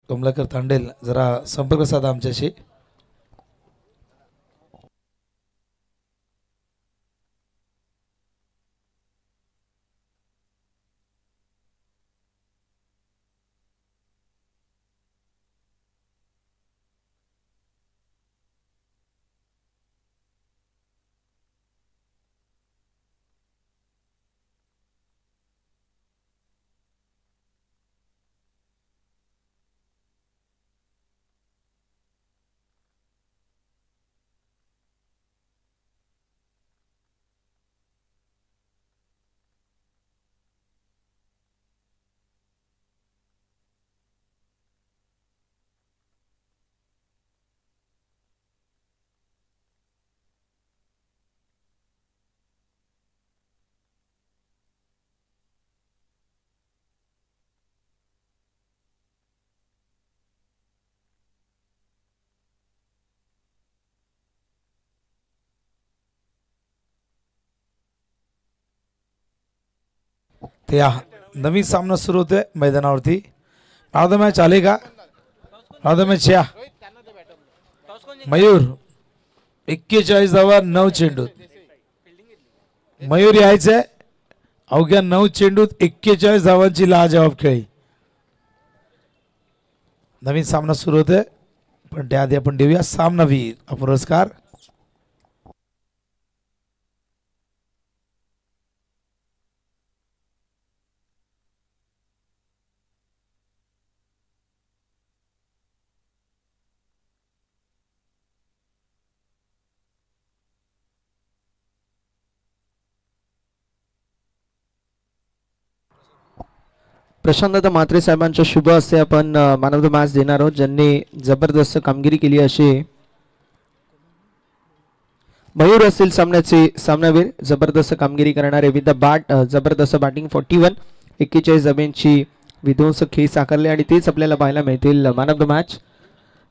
कमलाकर तांडेल जरा संपर्क साधा आमच्याशी. ते नवीन सामना सुरू होतोय मैदानावरती. नाव द मॅच आले का? नाव द मॅच या. मयूर 41 धावा 9 चेंडूत. मयूर यायचंय. अवघ्या 9 चेंडूत 41 धावांची लाजवाब खेळी. नवीन सामना सुरू होतोय पण त्याआधी आपण देऊया सामनावीर हा पुरस्कार. प्रशांत म्हात्रे साहेबांच्या शुभ हस्ते आपण मॅन ऑफ द मॅच देणार आहोत, ज्यांनी जबरदस्त कामगिरी केली अशी मयूर असतील सामन्याचे सामनावीर. जबरदस्त कामगिरी करणारे विथ द बॅट, जबरदस्त बॅटिंग 41 धाब्यांची विध्वंसक खेळी साकारले आणि तेच आपल्याला पाहायला मिळतील man of the match.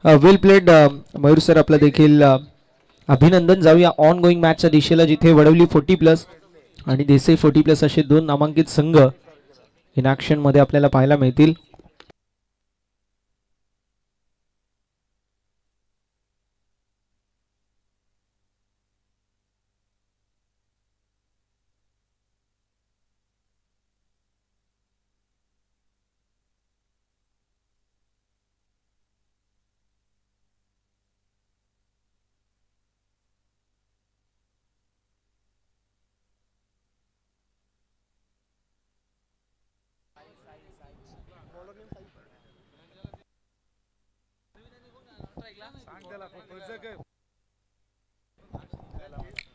Well played Mayur sir, आपलं देखील अभिनंदन. जाऊया ऑन गोईंग मॅचच्या दिशेला, जिथे वडवली 40+ आणि देसाई 40+ असे दोन नामांकित संघ इन ॲक्शन मध्ये आपल्याला पाहायला मिळतील.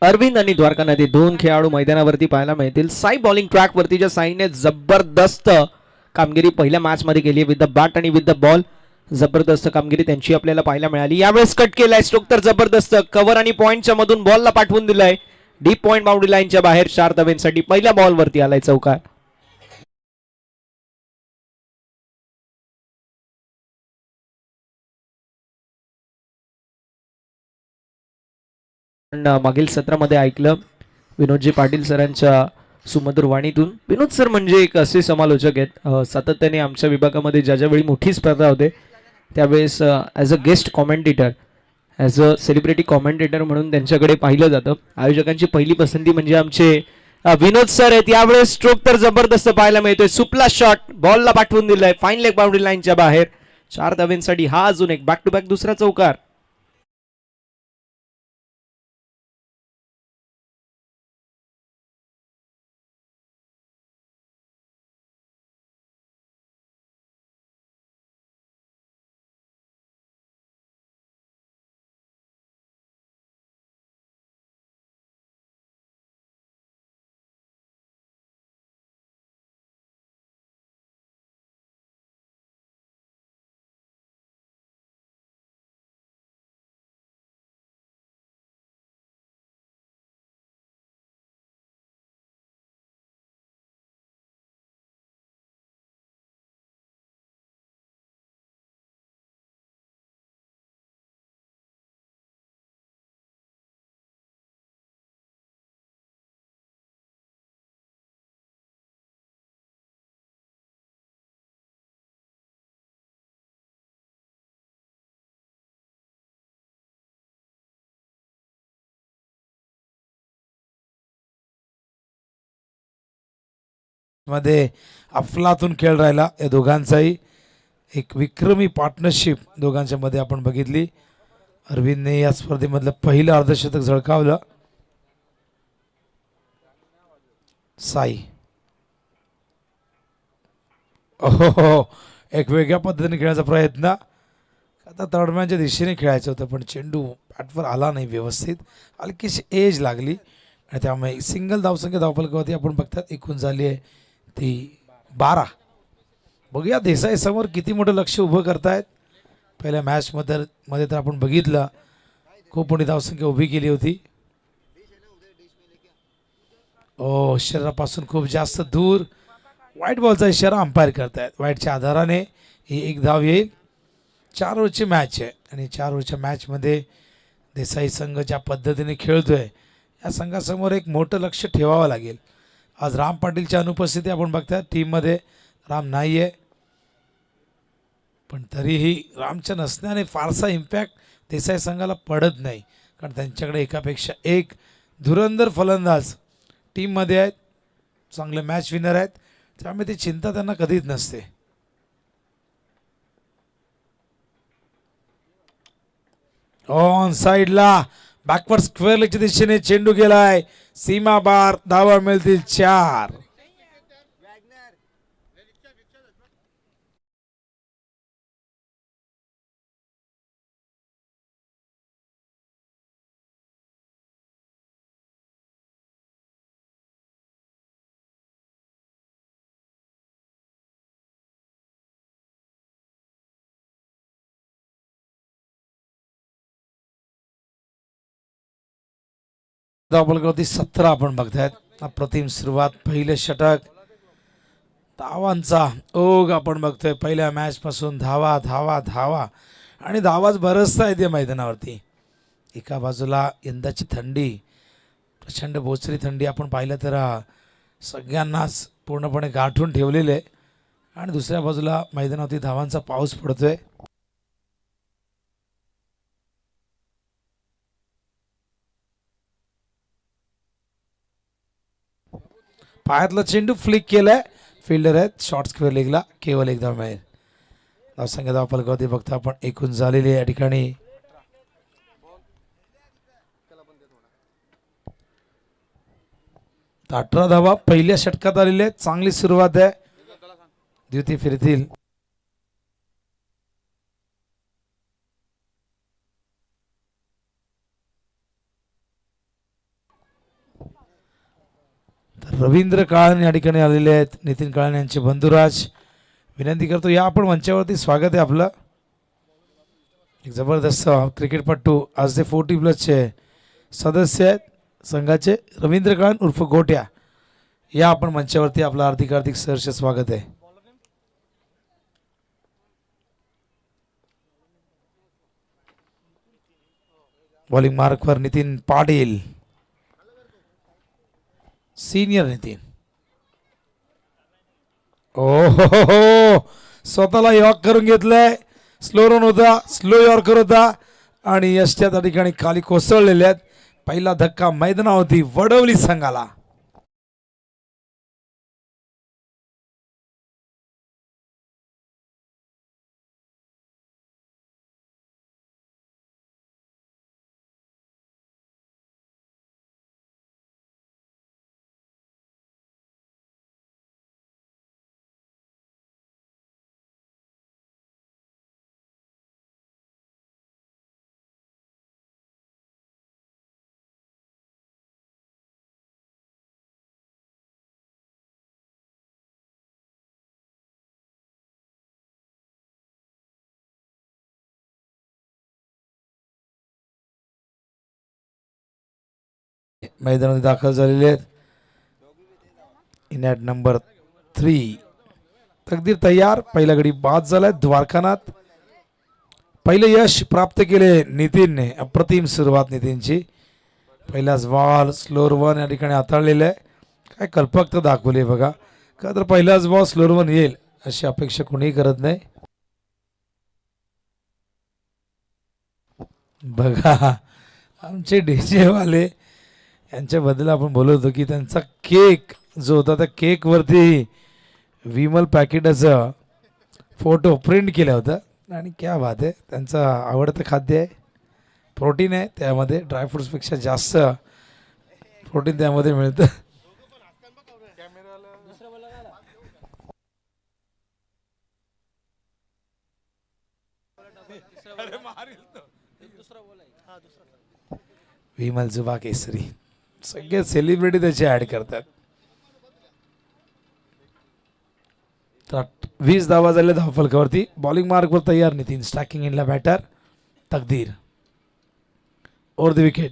अरविंद आणि द्वारका नदी दोन खेळाडू मैदानावरती पाहायला मिळतील. साई बॉलिंग ट्रॅक वरतीच्या साईने जबरदस्त कामगिरी पहिल्या मॅच मध्ये केली विथ द बॅट आणि विथ द बॉल. जबरदस्त कामगिरी त्यांची आपल्याला पाहायला मिळाली. यावेळेस कट केलाय स्ट्रोक तर जबरदस्त कव्हर आणि पॉइंटच्या मधून बॉलला पाठवून दिलाय डीप पॉइंट बाउंड्री लाईनच्या बाहेर. 4 धाब्यांसाठी पहिल्या बॉल वरती आलाय चौकार. मागील सत्रामध्ये ऐकलं विनोदजी पाटील सरांच्या सुमधुर वाणीतून. विनोद सर म्हणजे एक असे समालोचक आहेत, सातत्याने आमच्या विभागामध्ये ज्या ज्यावेळी मोठी स्पर्धा होते त्यावेळेस as a guest commentator, as a celebrity commentator म्हणून त्यांच्याकडे पाहिलं जातं. आयोजकांची पहिली पसंती म्हणजे आमचे विनोद सर आहेत. यावेळेस स्ट्रोक तर जबरदस्त पाहायला मिळतोय. सुपला शॉट बॉलला पाठवून दिलाय फाईन लेग बाउंड्री लाईनच्या बाहेर. 4 धाब्यांसाठी हा अजून एक बॅक टू बॅक दुसरा चौकार. मध्ये अफलातून खेळ राहिला या दोघांचाही. एक विक्रमी पार्टनरशिप दोघांच्या मध्ये आपण बघितली. अरविंदने या स्पर्धेमधलं पहिलं अर्धशतक झळकावलं. साई ओहो, एक वेगळ्या पद्धतीने खेळायचा प्रयत्न. आता तडम्यांच्या दिशेने खेळायचं होतं पण चेंडू बॅटवर आला नाही व्यवस्थित. हलकीशी एज लागली आणि त्यामुळे सिंगल धावसंख्या धावफलकावरती आपण बघतात एकूण झाली आहे ती 12. बघूया देसाई समोर किती मोठं लक्ष उभं करतायत. पहिल्या मध्ये तर आपण बघितलं खूप मोठी धावसंख्या उभी केली होती. ओ, शरीरापासून खूप जास्त दूर व्हाईट बॉलचा इशारा अंपायर करतायत. व्हाईटच्या आधाराने ही एक धाव येईल. 4 ओव्हरची मॅच आहे आणि 4 ओव्हरच्या मॅचमध्ये देसाई संघ ज्या पद्धतीने खेळतोय या संघासमोर एक मोठं लक्ष ठेवावं लागेल. आज राम पाटीलच्या अनुपस्थिती आपण बघताय टीममध्ये. राम नाही आहे पण तरीही रामच्या नसण्याने फारसा इम्पॅक्ट देसाई संघाला पडत नाही कारण त्यांच्याकडे एकापेक्षा एक धुरंधर फलंदाज टीममध्ये आहेत. चांगले मॅच विनर आहेत त्यामुळे ती चिंता त्यांना कधीच नसते. ऑन साइडला बॅकवर्ड स्क्वेअर लेगच्या दिशेने चेंडू गेलाय. सीमा बार. धावा मिळतील 4. धावफलकावरती 17 आपण बघतायत. अप्रतिम सुरुवात. पहिलं षटक. धावांचा ओघ आपण बघतोय पहिल्या मॅच पासून. धावा धावा धावा आणि धावाच बरसता येते मैदानावरती. एका बाजूला यंदाची थंडी प्रचंड बोचरी थंडी आपण पाहिलं तर सगळ्यांनाच पूर्णपणे गाठून ठेवलेले आहे आणि दुसऱ्या बाजूला मैदानावरती धावांचा पाऊस पडतोय. पायातला चेंडू फ्लिक केलाय. फिल्डर आहेत शॉर्ट स्क्वेअर लेगला. केवळ एक धाव मिळेल. धावसंख्या धावफलकावरती बघता आपण एकूण झालेली या ठिकाणी 18 धावा पहिल्या षटकात आलेल्या आहेत. चांगली सुरुवात आहे. द्वितीय फिरतील. रवींद्र काळन या ठिकाणी आलेले आहेत. नितीन काळन यांचे बंधुराज. विनंती करतो या आपण मंचावरती. स्वागत आहे आपलं. एक जबरदस्त क्रिकेटपट्टू आज ते 40+ सदस्य आहेत संघाचे. रवींद्र काळन उर्फ गोट्या या आपण मंचावरती. आपलं हार्दिक सहर्ष स्वागत आहे. बॉलिंग मार्कवर नितीन पाटील. सीनियर नितीन. ओ स्वतःला यॉर्क करून घेतलंय. स्लो रन होता. स्लो यॉर्कर होता आणि यष्ट्या त्या ठिकाणी खाली कोसळलेल्या आहेत. पहिला धक्का मैदानावरती वडवली संघाला. मैदानात दाखल झालेले आहेत. इन ॲट नंबर 3 तकदीर तयार. पहिला गडी बाद झालाय. द्वारकानाथ पहिले यश प्राप्त केले नितीनने. अप्रतिम सुरुवात नितीनची. पहिलाच बॉल स्लोअर वन या ठिकाणी हाताळलेला आहे. काय कल्पकता दाखवली बघा. का तर पहिलाच बॉल स्लोअर वन येईल अशी अपेक्षा कोणीही करत नाही. बघा आमचे डीजे वाले यांच्याबद्दल आपण बोलत होतो की त्यांचा केक जो होता त्या केक वरती विमल पॅकेटाचं फोटो प्रिंट केलं होतं आणि क्या बात आहे, त्यांचं आवडतं खाद्य आहे, प्रोटीन आहे त्यामध्ये, ड्रायफ्रुट्सपेक्षा जास्त प्रोटीन त्यामध्ये मिळतं. विमल जुबा केसरी सगळे सेलिब्रिटी त्याचे ऍड करतात. तर 20 धावा झाले धावफलकावरती. बॉलिंग मार्कवर तयार नितीन. स्टॅकिंग इनला बॅटर तकदीर ओव्हर द विकेट.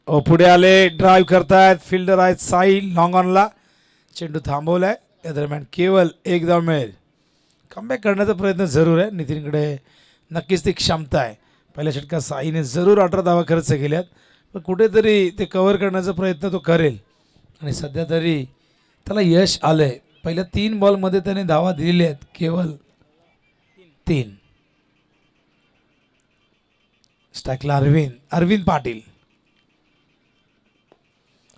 पुढे आले, ड्राईव्ह करतायत, फिल्डर आहेत साई लॉंग ऑनला. चेंडू थांबवलाय, या दरम्यान केवळ एक धाव मिळेल. कमबॅक करण्याचा प्रयत्न जरूर आहे नितीनकडे, नक्कीच ती क्षमता आहे. पहिल्या षटकात साईने जरूर 18 धावा खर्च केल्यात, पण कुठेतरी ते कव्हर करण्याचा प्रयत्न तो करेल आणि सध्या तरी त्याला यश आलंय. पहिल्या 3 बॉलमध्ये त्याने धावा दिलेल्या आहेत, केवळ 3. स्टॅकला अरविंद पाटील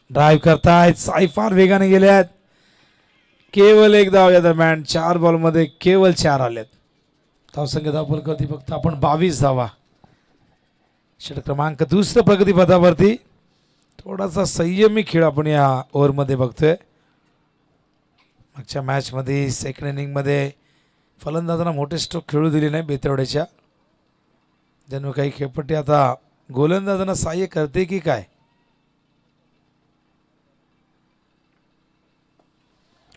ड्राईव्ह करतायत, साई फार वेगाने गेल्यात, केवळ एक धाव. या दरम्यान 4 बॉलमध्ये केवळ 4 आल्यात. धावसंख्या धावफलकावरती फक्त आपण 22 धावा. षटक क्रमांक 2 प्रगतीपथावरती. थोडासा संयमी खेळ आपण या ओव्हरमध्ये बघतोय. मागच्या मॅचमध्ये सेकंड इनिंगमध्ये फलंदाजांना मोठे स्ट्रोक खेळू दिले नाही बेतवड्याच्या. जणू काही खेळपट्टी आता गोलंदाजांना सहाय्य करते की काय.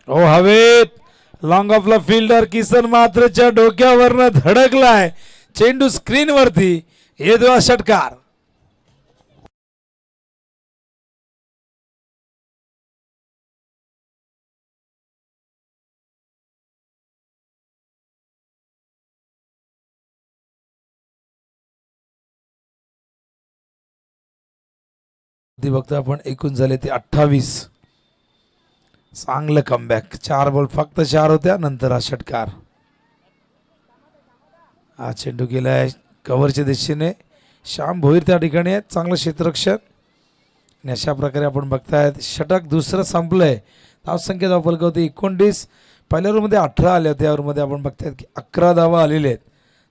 ओ हवेत लॉंग ऑफला फिल्डर किसन मात्रच्या डोक्यावरनं धडकलाय, चेंडू स्क्रीनवरती. येतो षटकार. बघतो आपण, एकूण झाले ते 28. चांगलं कमबॅक. 4 बॉल फक्त 4 होत्या, नंतर हा षटकार. हा चेंडू गेलाय कव्हरच्या दिशेने. श्याम भोईर त्या ठिकाणी आहेत, चांगलं क्षेत्ररक्षण. आणि अशा प्रकारे आपण बघतायत षटक दुसरं संपलंय. धावसंख्या धावफलकावरती 29. पहिल्या ओव्हरमध्ये 18 आल्या होत्या. ओव्हरमध्ये आपण बघतायत की 11 धावा आलेल्या आहेत.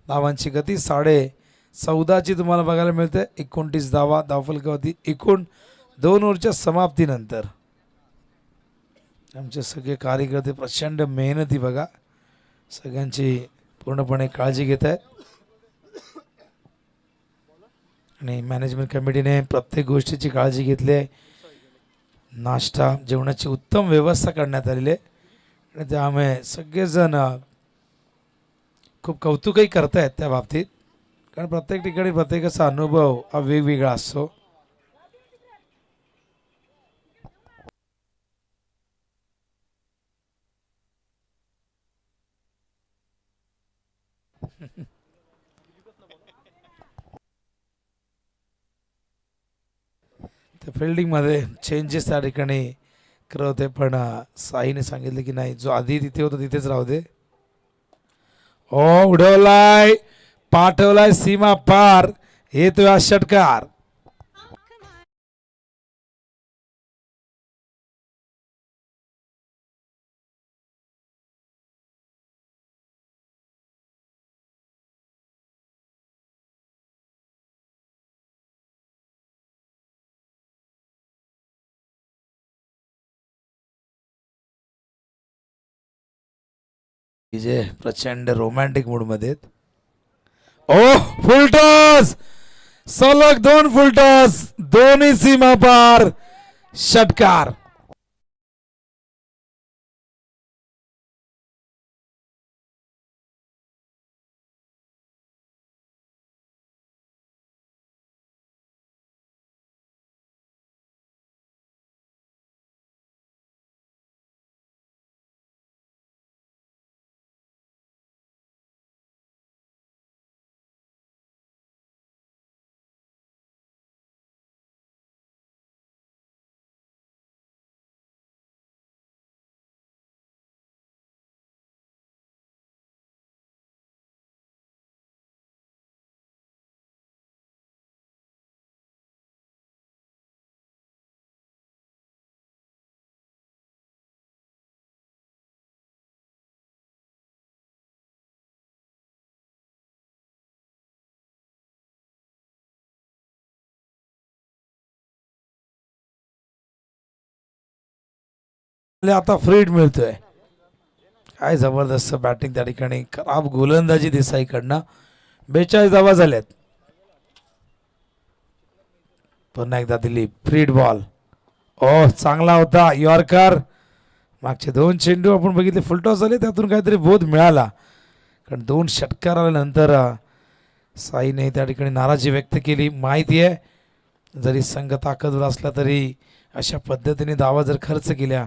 धावांची गती 14.5 तुम्हाला बघायला मिळते. 29 धावा धावफलकावरती एकूण 2 ओव्हरच्या समाप्तीनंतर. आमचे सगळे कार्यकर्ते प्रचंड मेहनती बघा, सगळ्यांची पूर्णपणे काळजी घेत आहेत आणि मॅनेजमेंट कमिटीने प्रत्येक गोष्टीची काळजी घेतली आहे. नाश्ता जेवणाची उत्तम व्यवस्था करण्यात आलेली आहे आणि त्यामुळे सगळेजण खूप कौतुकही करतायत त्या बाबतीत, कारण प्रत्येक ठिकाणी प्रत्येकाचा अनुभव हा वेगवेगळा असतो. फिल्डिंगमध्ये चेंजेस त्या ठिकाणी करत होते, पण साईने सांगितलं की नाही, जो आधी तिथे होता तिथेच राहू दे. ओ उडवलाय, पाठवलाय सीमा पार. येतोय हा षटकार. जे प्रचंड रोमॅन्टिक मूड मध्ये. ओ फुलटॉस, सलग 2 फुलटॉस, दोन्ही सीमा पार. षटकार. आता फ्रीड मिळतोय. काय जबरदस्त बॅटिंग त्या ठिकाणी, खराब गोलंदाजी देसाईकडनं. 42 धावा झाल्यात. पुन्हा एकदा दिली फ्रीड बॉल. ओ चांगला होता यॉर्कर. मागचे 2 चेंडू आपण बघितले फुलटॉस झाले, त्यातून काहीतरी बोध मिळाला. कारण 2 षटकार आल्यानंतर साईने त्या ठिकाणी नाराजी व्यक्त केली. माहिती आहे जरी संघ ताकदवर असला तरी अशा पद्धतीने धावा जर खर्च केल्या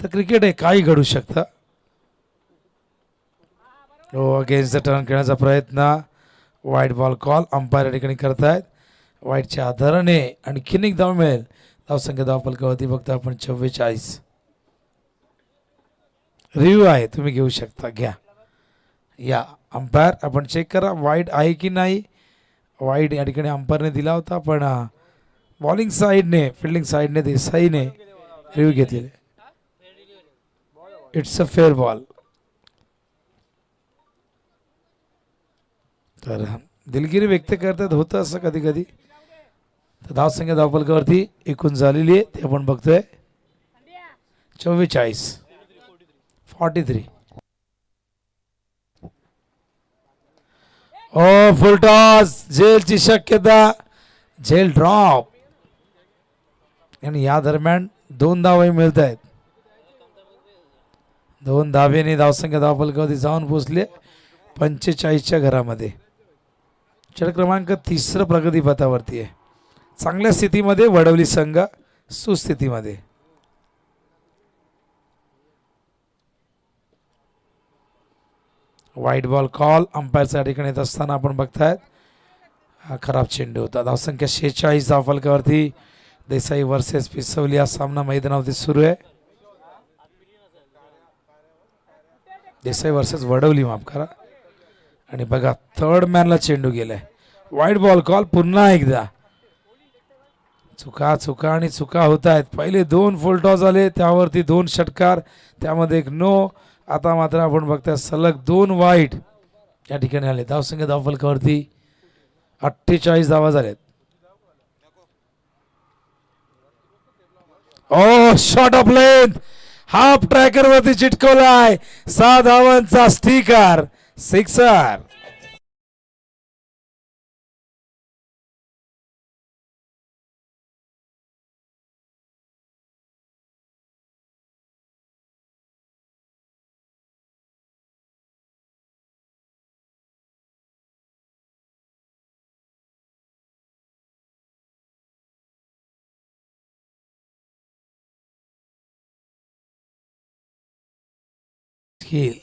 तर क्रिकेट आहे, काही घडू शकतं. हो अगेन्स्ट द टर्न खेळण्याचा प्रयत्न. वाईट बॉल कॉल अंपायर या ठिकाणी करतायत. वाईटच्या आधाराने आणखीन एक धाव मिळेल. धावसंख्या धावफलकावरती बघता आपण 44. रिव्ह्यू आहे, तुम्ही घेऊ शकता, घ्या. या अंपायर आपण चेक करा वाईट आहे की नाही. वाईट या ठिकाणी अंपायरने दिला होता, पण बॉलिंग साईडने फिल्डिंग साईडने देसाईने रिव्ह्यू घेतलेले. It's a fair ball. तर दिलगिरी व्यक्त करतात, होतं असं कधी कधी. तर धावसंख्या धावफलकावरती एकूण झालेली आहे ते आपण बघतोय 44. ओ फुलटॉस, झेलची शक्यता, झेल ड्रॉप. आणि या दरम्यान 2 धावाही मिळत आहेत. 2 धावेने धावसंख्या धावफलकावरती जाऊन पोहोचले 45च्या घरामध्ये. षटक क्रमांक 3 प्रगतीपथावरती आहे. चांगल्या स्थितीमध्ये वडवली संघ, सुस्थितीमध्ये. वाईट बॉल कॉल अंपायरच्या ठिकाणी येत असताना आपण बघतायत. हा खराब चेंडू होता. धावसंख्या 46 धावफलकावरती. देसाई वर्सेस पिसवली हा सामना मैदानावरती सुरू आहे. देसाई वर्सेस वडवली, माफ करा. आणि बघा थर्ड मॅनला चेंडू गेलाय. वाईट बॉल कॉल पुन्हा एकदा. चुका आणि चुका होत आहेत. पहिले 2 फुल टॉस आले, त्यावरती 2 षटकार, त्यामध्ये 1 नो. आता मात्र आपण बघताय सलग 2 वाईट या ठिकाणी आले. धावसंख्या धावफलकावरती 48 धावा झाल्यात. ओ short of length, half tracker वरती चिटकवलाय. 6 धावांचा स्टिकर, सिक्सर.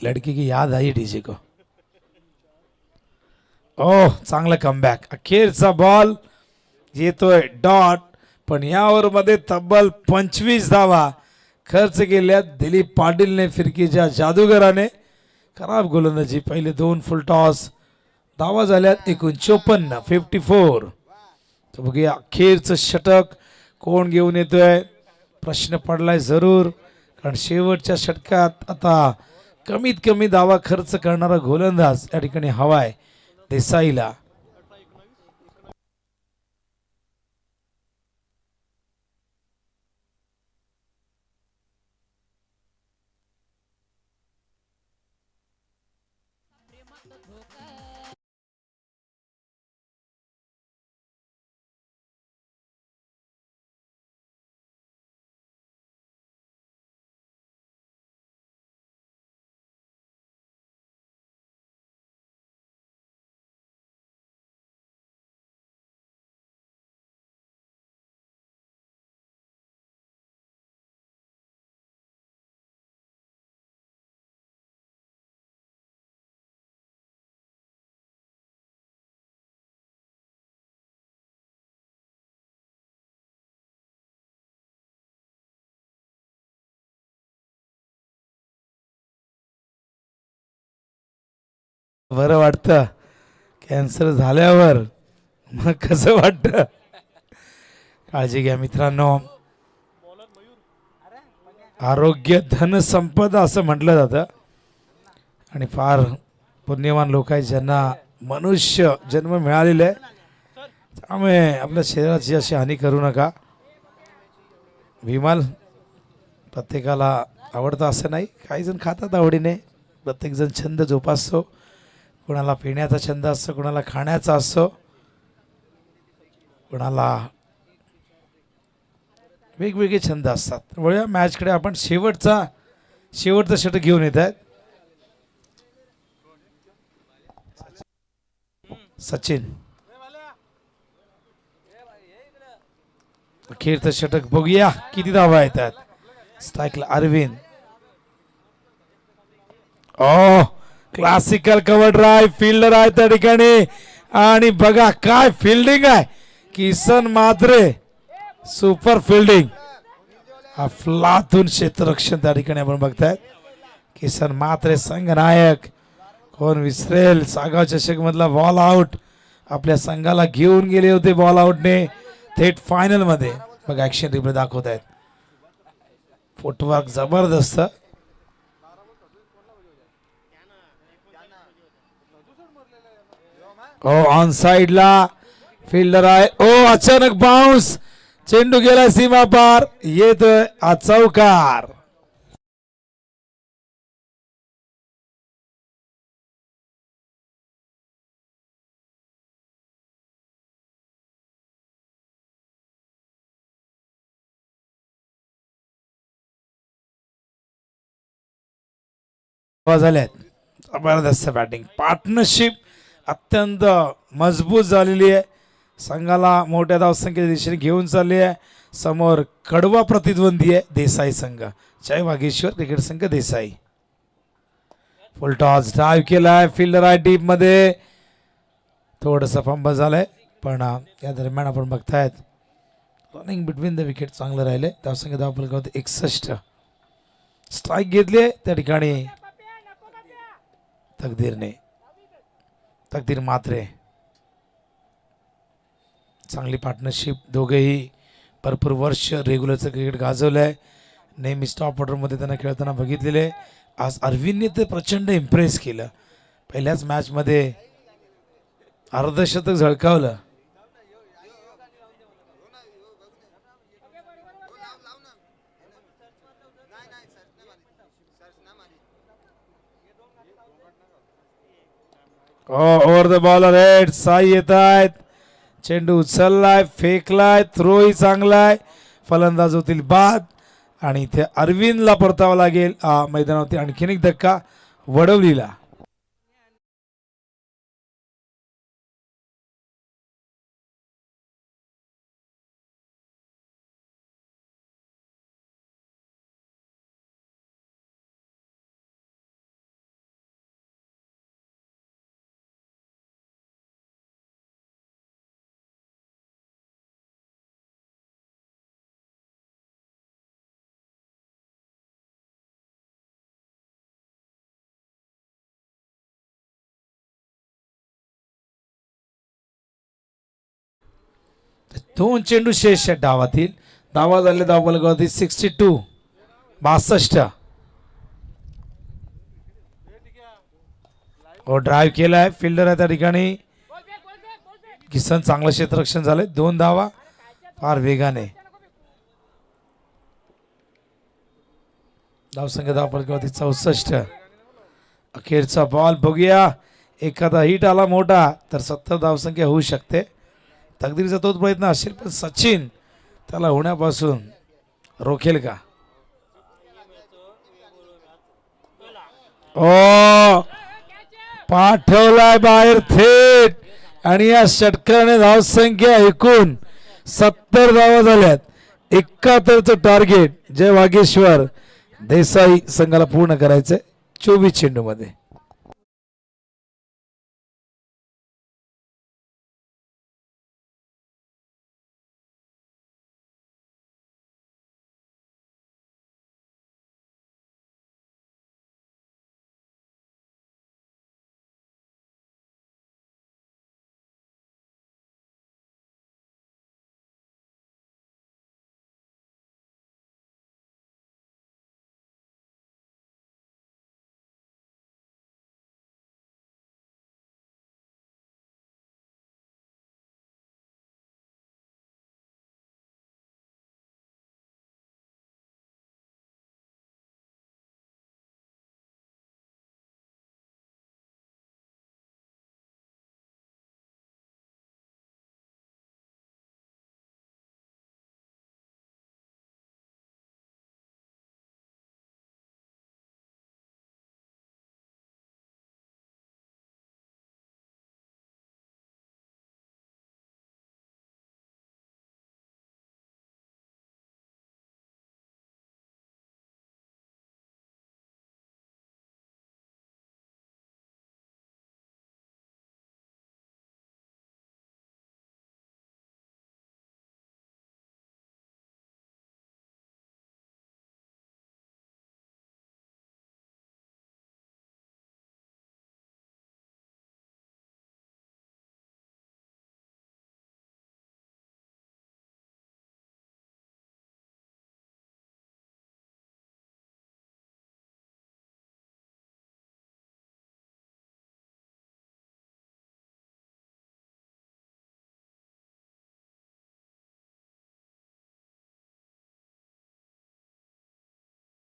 लड़की की याद आई डीजे को. ओह चांगला कमबॅक. अखेरचा बॉल येतोय डॉट, पण या ओव्हर मध्ये तब्बल 25 धावा खर्च केल्यात दिलीप पाटीलने, फिरकीच्या जादूगराने. खराब गोलंदाजी. पहिले 2 फुल टॉस, धावा झाल्यात एकूण 54. तर बघूया अखेरचं षटक कोण घेऊन येतोय. प्रश्न पडलाय जरूर, कारण शेवटच्या षटकात आता कमीत कमी धावा खर्च करणारा गोलंदाज या ठिकाणी हवाय देसाईला. बरं वाटतं कॅन्सर झाल्यावर, मग कसं वाटतं. काळजी घ्या मित्रांनो. आरोग्य धन संपदा असं म्हटलं जातं, आणि फार पुण्यवान लोक आहेत ज्यांना मनुष्य जन्म मिळालेला आहे. त्यामुळे आपल्या शरीराची अशी हानी करू नका. विमल प्रत्येकाला आवडतं असं नाही, काही जण खातात आवडीने, प्रत्येकजण छंद जोपासतो. कोणाला पिण्याचा छंद असतो, कोणाला खाण्याचा असतो, कोणाला वेगवेगळे छंद असतात. त्यामुळे या मॅचकडे आपण शेवटचं षटक घेऊन येत आहेत. सचिन अखेरचं षटक बघूया किती धावा येतात. स्ट्राईकला अरविंद. ओ क्लासिकल कव्हर ड्राईव्ह, फिल्डर आहे त्या ठिकाणी आणि बघा काय फिल्डिंग आहे. Kisan Mhatre super fielding. अफलातून क्षेत्ररक्षण त्या ठिकाणी आपण बघताय. किसन म्हात्रे संघनायक. कोण विसरेल सागाव चषक मधला बॉल आउट, आपल्या संघाला घेऊन गेले होते बॉल आउटने थेट फायनल मध्ये. बघा ऍक्शन रिप्ले दाखवत आहेत. फुटवर्क जबरदस्त. ओ ऑन साइड ला फिल्डर आहे. ओ अचानक बाउन्स, चेंडू गेला सीमा पार, येतोय चौकार. झाल्यात. जबरदस्त बॅटिंग, पार्टनरशिप अत्यंत मजबूत झालेली आहे. संघाला मोठ्या धावसंख्येच्या दिशेने घेऊन चालली आहे. समोर कडवा प्रतिद्वंदी आहे देसाई संघ, जय वागेश्वर क्रिकेट संघ देसाई. फुल टॉस ड्राईव्ह केलाय, फिल्डर आहे डीप मध्ये, थोडंसं फंबल झालंय, पण या दरम्यान आपण बघतायत रनिंग बिटवीन द विकेट चांगलं राहिले. धावसंख्या धावफलक होते 61. स्ट्राईक घेतली त्या ठिकाणी तकदीर म्हात्रे. चांगली पार्टनरशिप, दोघेही भरपूर वर्ष रेग्युलरचं क्रिकेट गाजवलंय. नेहमी टॉप ऑर्डरमध्ये त्यांना खेळताना बघितलेले. आज अरविंदने ते प्रचंड इम्प्रेस केलं. पहिल्याच मॅचमध्ये अर्धशतक झळकावलं. Over the bowler head. Sai येत आहेत. चेंडू उचललाय, फेकलाय, थ्रोही चांगलाय, फलंदाज होतील बाद आणि इथे अरविंदला परतावा लागेल मैदानावरती आणखीन एक धक्का वडवलीला. दोन चेंडू शेष आहेत डावातील. धावा झाले धावफलकावरती 62, 62. ड्राईव्ह केलाय, फिल्डर आहे त्या ठिकाणी किसन. चांगलं क्षेत्ररक्षण झालंय, 2 धावा फार वेगाने. धावसंख्या धावफलकावरती 64. अखेरचा बॉल बघूया, एखादा हिट आला मोठा तर 70 धावसंख्या होऊ शकते. तकदीरचा तोच प्रयत्न असेल, पण सचिन त्याला होण्यापासून रोखेल का? ओ पाठवलाय बाहेर थेट आणि या षटकाने धावसंख्या एकूण 70 धावा झाल्यात. 71चं टार्गेट जय वागेश्वर देसाई संघाला पूर्ण करायचंय 24 चेंडू मध्ये.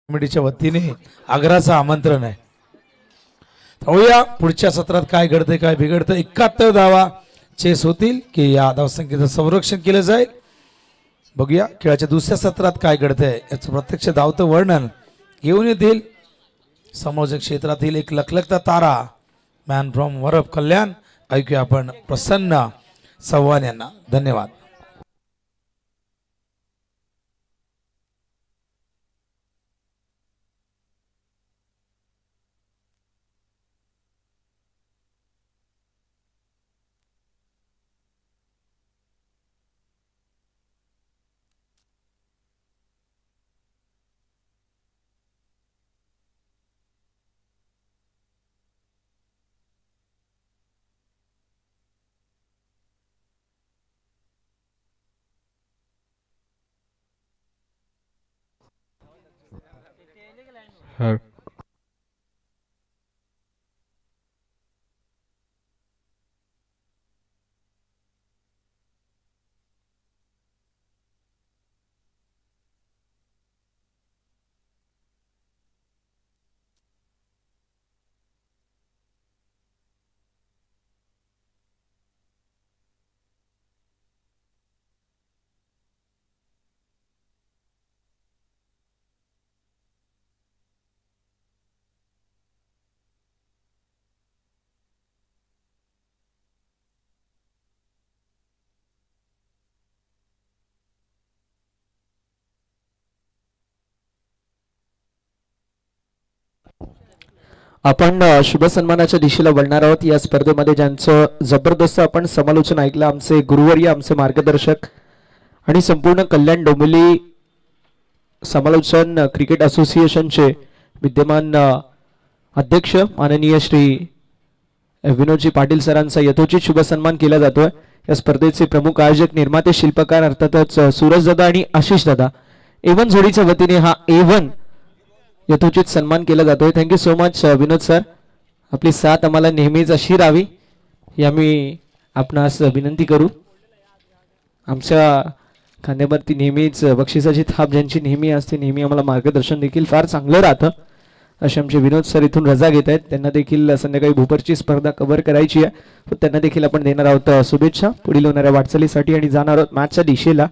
कमिटीच्या वतीने आग्रहाचं आमंत्रण आहे. पाहूया पुढच्या सत्रात काय घडतंय काय बिघडतं. 71 धावा चेस होतील की या धावसंख्येचं संरक्षण केलं जाईल. बघूया खेळाच्या दुसऱ्या सत्रात काय घडतंय याचं प्रत्यक्ष धावतं वर्णन घेऊन येतील समालोचक क्षेत्रातील एक लखलखता तारा मॅन फ्रॉम वरप कल्याण. ऐकूया आपण प्रसन्न चव्हाण यांना. धन्यवाद. आपण शुभ सन्मानाच्या दिशेला वळणार आहोत. या स्पर्धेमध्ये ज्यांचं जबरदस्त आपण समालोचन ऐकलं, आमचे गुरुवर्य, आमचे मार्गदर्शक आणि संपूर्ण कल्याण डोंबिवली समालोचन क्रिकेट असोसिएशनचे विद्यमान अध्यक्ष माननीय श्री विनोदजी पाटील सरांचा यथोचित शुभ सन्मान केला जातोय. या स्पर्धेचे प्रमुख आयोजक, निर्माते, शिल्पकार अर्थातच सूरज दादा आणि आशिष दादा. A1 जोडीच्या वतीने हा A1 यथोचित सन्मान केला जातोय. थँक्यू सो मच विनोद सर. आपली साथ आम्हाला नेहमीच अशी राहावी ही आम्ही आपणास विनंती करू. आमच्या खांद्यावरती नेहमीच बक्षिसाची थाप ज्यांची नेहमी असते, नेहमी आम्हाला मार्गदर्शन देखील फार चांगलं राहतं. असे आमचे विनोद सर इथून रजा घेत आहेत. त्यांना देखील संध्याकाळी भूपरची स्पर्धा कव्हर करायची आहे. त्यांना देखील आपण देणार आहोत शुभेच्छा पुढील होणाऱ्या वाटचालीसाठी आणि जाणार आहोत मॅचच्या दिशेला.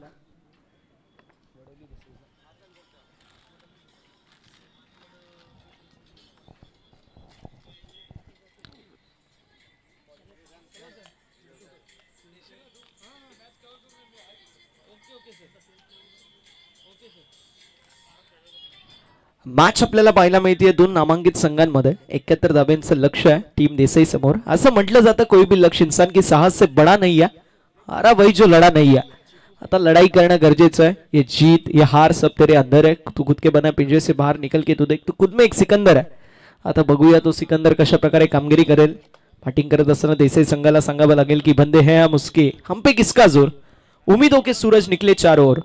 मॅच आपल्याला पाहायला मिळते दोन नामांकित संघांमध्ये. 71 धाब्यांचं लक्ष आहे टीम देसाई समोर. असं म्हटलं जातं कोई भी लक्ष्य इंसान की साहस से बडा नहीं है, हारा वही जो लढा नहीं है. आता लढाई करणं गरजेचं आहे. ये जीत ये हार सब तेरे अंदर है. तू खुद के बना पिंजरे से बाहर निकल के तू देख, तू खुद में एक सिकंदर आहे. आता बघूया तो सिकंदर कशा प्रकारे कामगिरी करेल. बॅटिंग करत असताना देसाई संघाला सांगावं लागेल की बंदे हैं हम उसके, हम पे किसका जोर, उम्मीदों के सूरज निकले चारों ओर,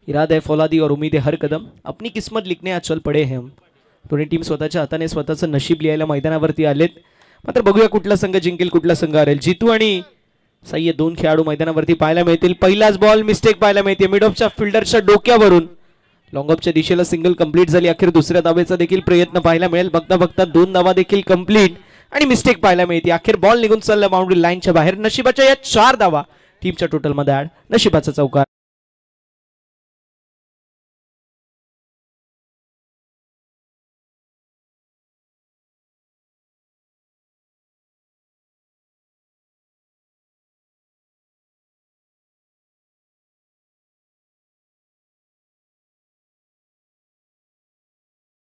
इरादे फौलादी और उम्मीदें हर कदम, अपनी किस्मत लिखने आज चल पडे हैं हम. दोन्ही टीम स्वतःच्या हाताने स्वतःचं नशीब लिहायला मैदानावरती आलेत. मात्र बघूया कुठला संघ जिंकेल, कुठला संघ हरेल. जितू आणि साई दोन खेळाडू मैदानावरती पाहायला मिळतील. पहिलाच बॉल मिस्टेक पाहायला मिळते मिड ऑफच्या फिल्डरच्या डोक्यावरून. लॉंग ऑफच्या दिशेला सिंगल कंप्लीट झाली. अखेर दुसऱ्या धावेचा देखील प्रयत्न पाहायला मिळेल. बघता बघता दोन धावा देखील कंप्लीट आणि मिस्टेक पाहायला मिळते. अखेर बॉल निघून चालला बाउंड्री लाईनच्या बाहेर. नशिबाच्या या 4 धावा टीमच्या टोटल मध्ये ऍड. नशिबाचा चौकार.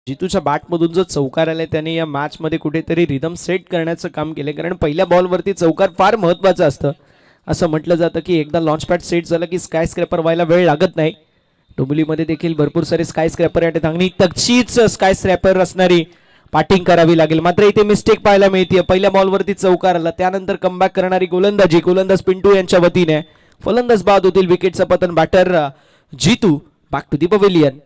जितूच्या बॅटमधून जो चौकार आलाय त्याने या मॅच मध्ये कुठेतरी रिदम सेट करण्याचं काम केले. कारण पहिल्या बॉलवरती चौकार फार महत्वाचं असतं. असं म्हटलं जातं की एकदा लॉन्च पॅड सेट झालं की स्काय स्क्रॅपर व्हायला वेळ लागत नाही. डोंबिवलीमध्ये देखील भरपूर सारे स्काय स्क्रॅपर आहेत आणि तगशीच स्काय स्क्रॅपर असणारी बॅटिंग करावी लागेल. मात्र इथे मिस्टेक पाहायला मिळते. पहिल्या बॉलवरती चौकार आला, त्यानंतर कमबॅक करणारी गोलंदाज पिंटू यांच्या वतीने. फलंदाज बाद होतील. विकेटचं पतन. Batter Jitu back to the pavilion.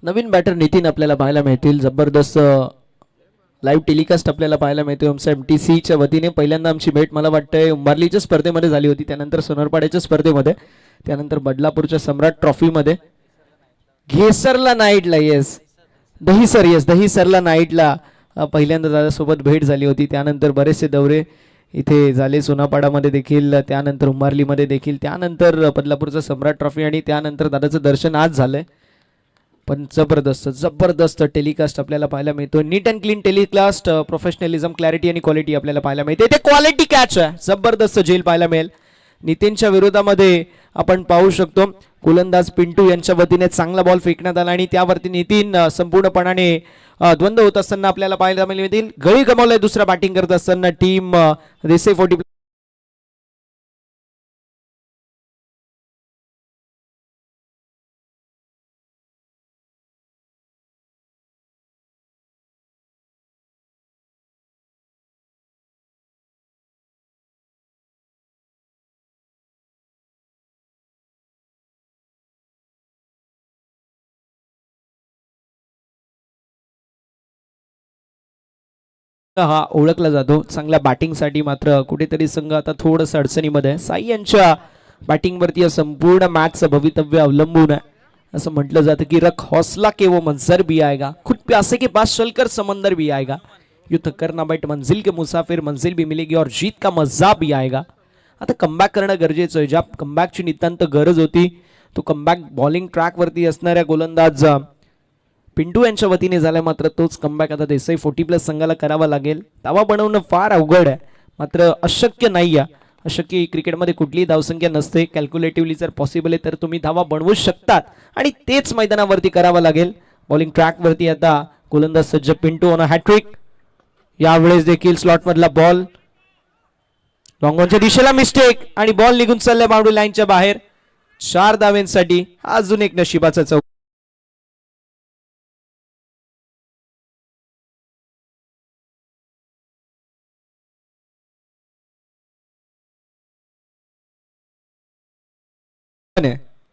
नवीन बॅटर नितीन आपल्याला पाहायला मिळतील. जबरदस्त लाईव्ह टेलिकास्ट आपल्याला पाहायला मिळतोय आमच्या MTCच्या वतीने. पहिल्यांदा आमची भेट मला वाटतंय उंबारलीच्या स्पर्धेमध्ये झाली होती, त्यानंतर सोनरपाड्याच्या स्पर्धेमध्ये, त्यानंतर बदलापूरच्या सम्राट ट्रॉफीमध्ये, घेसरला नाईटला दहीसरला नाईटला पहिल्यांदा दादासोबत भेट झाली होती. त्यानंतर बरेचसे दौरे इथे झाले, सोनापाडामध्ये देखील, त्यानंतर उंबारलीमध्ये देखील, त्यानंतर बदलापूरचा सम्राट ट्रॉफी आणि त्यानंतर दादाचं दर्शन आज झालंय. पण जबरदस्त टेलिकास्ट आपल्याला पाहायला मिळतो. Neat and clean telecast, professionalism, clarity आणि क्वालिटी आपल्याला पाहायला मिळते. ते क्वालिटी कॅच आहे, जबरदस्त झेल पाहायला मिळेल. नितीनच्या विरोधामध्ये आपण पाहू शकतो गोलंदाज पिंटू यांच्या वतीने चांगला बॉल फेकण्यात आला आणि त्यावरती नितीन संपूर्णपणाने द्वंद्व होत असताना आपल्याला पाहायला मिळतील. गळी गमावलाय दुसरा बॅटिंग करत असताना टीम देसाई 40. हा ओळखला जातो चांगल्या बॅटिंगसाठी. मात्र कुठेतरी संघ आता थोडंसं अडचणीमध्ये आहे. साई यांच्या बॅटिंगवरती या संपूर्ण मॅचचं भवितव्य अवलंबून आहे. असं म्हटलं जातं की रख हौसला के वो मंजर भी आएगा, खुद प्यासे के पास चलकर समंदर भी आएगा, यूं थक कर ना बैठ मंजिल के मुसाफिर, मंजिल भी मिलेगी और जीत का मजा भी आएगा. आता कमबॅक करणं गरजेचं आहे. ज्या कमबॅकची नितांत गरज होती तो कमबॅक बॉलिंग ट्रॅकवरती असणाऱ्या गोलंदाज पिंटू यांच्या वतीने झालाय. मात्र तोच कमबॅक आता देसाई 40+ संघाला करावा लागेल. धावा बनवणं फार अवघड आहे, मात्र अशक्य नाही आहे. अशक्य क्रिकेटमध्ये कुठलीही धावसंख्या नसते. कॅल्क्युलेटिव्हली जर पॉसिबल आहे तर तुम्ही धावा बनवू शकतात आणि तेच मैदानावरती करावं लागेल. बॉलिंग ट्रॅकवरती आता गोलंदाज सज्ज पिंटू ऑन हॅट्रिक. यावेळेस देखील स्लॉट मधला बॉल लॉंगॉनच्या दिशेला मिस्टेक आणि बॉल निघून चाललाय बाउंड्री लाईनच्या बाहेर. 4 धावेंसाठी अजून एक नशिबाचा चौक.